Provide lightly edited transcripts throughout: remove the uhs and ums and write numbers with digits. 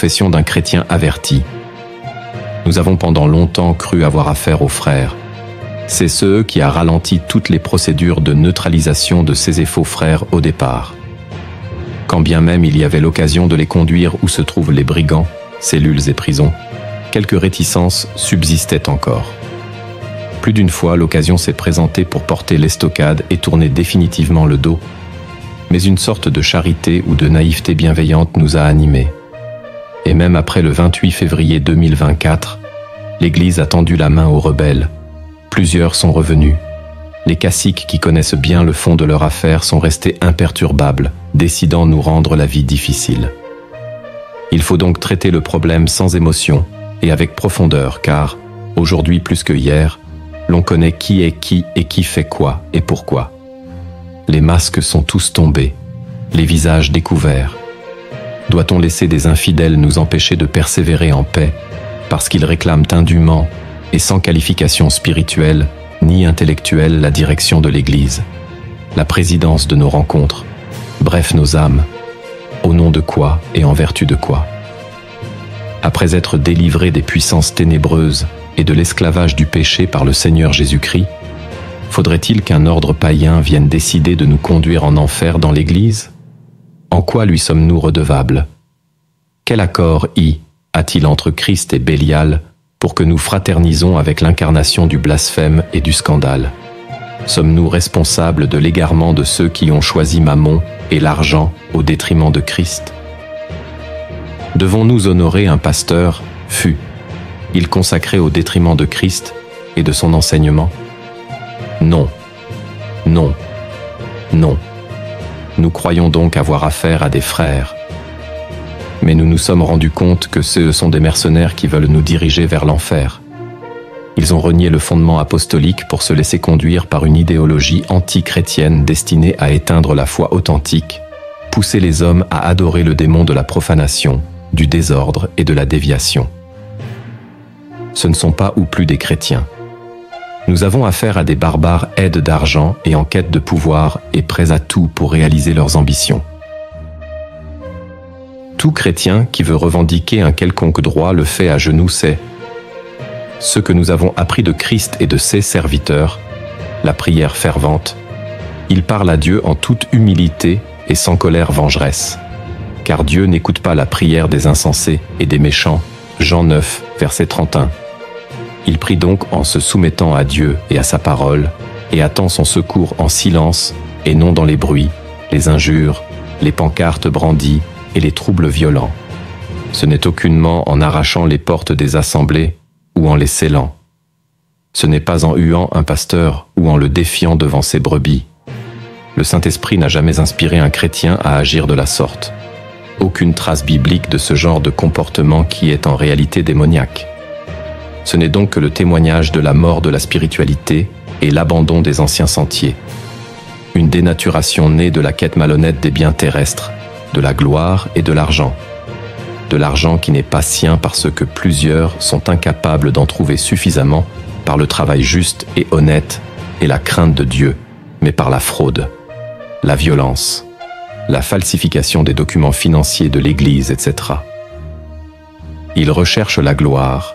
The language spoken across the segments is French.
profession d'un chrétien averti. Nous avons pendant longtemps cru avoir affaire aux frères. C'est ce qui a ralenti toutes les procédures de neutralisation de ces et faux frères au départ. Quand bien même il y avait l'occasion de les conduire où se trouvent les brigands, cellules et prisons, quelques réticences subsistaient encore. Plus d'une fois, l'occasion s'est présentée pour porter l'estocade et tourner définitivement le dos, mais une sorte de charité ou de naïveté bienveillante nous a animés. Et même après le 28 février 2024, l'Église a tendu la main aux rebelles. Plusieurs sont revenus. Les caciques qui connaissent bien le fond de leur affaire sont restés imperturbables, décidant nous rendre la vie difficile. Il faut donc traiter le problème sans émotion et avec profondeur, car, aujourd'hui plus que hier, l'on connaît qui est qui et qui fait quoi et pourquoi. Les masques sont tous tombés, les visages découverts. Doit-on laisser des infidèles nous empêcher de persévérer en paix parce qu'ils réclament indûment et sans qualification spirituelle ni intellectuelle la direction de l'Église, la présidence de nos rencontres, bref nos âmes, au nom de quoi et en vertu de quoi? Après être délivrés des puissances ténébreuses et de l'esclavage du péché par le Seigneur Jésus-Christ, faudrait-il qu'un ordre païen vienne décider de nous conduire en enfer dans l'Église? En quoi lui sommes-nous redevables? Quel accord a-t-il entre Christ et Bélial pour que nous fraternisons avec l'incarnation du blasphème et du scandale? Sommes-nous responsables de l'égarement de ceux qui ont choisi Mammon et l'argent au détriment de Christ? Devons-nous honorer un pasteur, fût-il consacré au détriment de Christ et de son enseignement? Non, non, non. Nous croyons donc avoir affaire à des frères. Mais nous nous sommes rendus compte que ce sont des mercenaires qui veulent nous diriger vers l'enfer. Ils ont renié le fondement apostolique pour se laisser conduire par une idéologie anti-chrétienne destinée à éteindre la foi authentique, pousser les hommes à adorer le démon de la profanation, du désordre et de la déviation. Ce ne sont pas ou plus des chrétiens. Nous avons affaire à des barbares aides d'argent et en quête de pouvoir et prêts à tout pour réaliser leurs ambitions. Tout chrétien qui veut revendiquer un quelconque droit le fait à genoux, c'est ce que nous avons appris de Christ et de ses serviteurs, la prière fervente. Il parle à Dieu en toute humilité et sans colère vengeresse, car Dieu n'écoute pas la prière des insensés et des méchants. Jean 9, verset 31. Il prie donc en se soumettant à Dieu et à sa parole, et attend son secours en silence et non dans les bruits, les injures, les pancartes brandies et les troubles violents. Ce n'est aucunement en arrachant les portes des assemblées ou en les scellant. Ce n'est pas en huant un pasteur ou en le défiant devant ses brebis. Le Saint-Esprit n'a jamais inspiré un chrétien à agir de la sorte. Aucune trace biblique de ce genre de comportement qui est en réalité démoniaque. Ce n'est donc que le témoignage de la mort de la spiritualité et l'abandon des anciens sentiers. Une dénaturation née de la quête malhonnête des biens terrestres, de la gloire et de l'argent. De l'argent qui n'est pas sien parce que plusieurs sont incapables d'en trouver suffisamment par le travail juste et honnête et la crainte de Dieu, mais par la fraude, la violence, la falsification des documents financiers de l'Église, etc. Ils recherchent la gloire.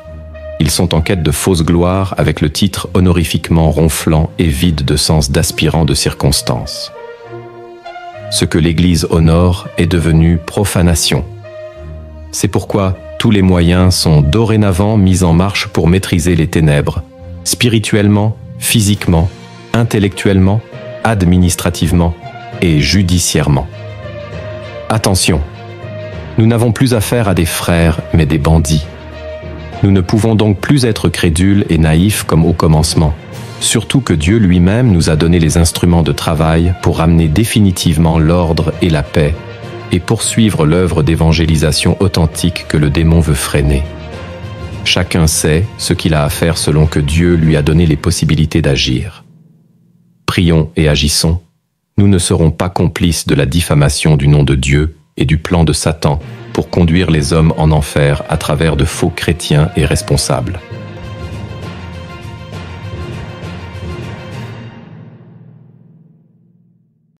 Ils sont en quête de fausse gloire avec le titre honorifiquement ronflant et vide de sens d'aspirant de circonstance. Ce que l'Église honore est devenu profanation. C'est pourquoi tous les moyens sont dorénavant mis en marche pour maîtriser les ténèbres, spirituellement, physiquement, intellectuellement, administrativement et judiciairement. Attention, nous n'avons plus affaire à des frères, mais des bandits. Nous ne pouvons donc plus être crédules et naïfs comme au commencement, surtout que Dieu lui-même nous a donné les instruments de travail pour ramener définitivement l'ordre et la paix et poursuivre l'œuvre d'évangélisation authentique que le démon veut freiner. Chacun sait ce qu'il a à faire selon que Dieu lui a donné les possibilités d'agir. Prions et agissons. Nous ne serons pas complices de la diffamation du nom de Dieu et du plan de Satan pour conduire les hommes en enfer à travers de faux chrétiens et responsables.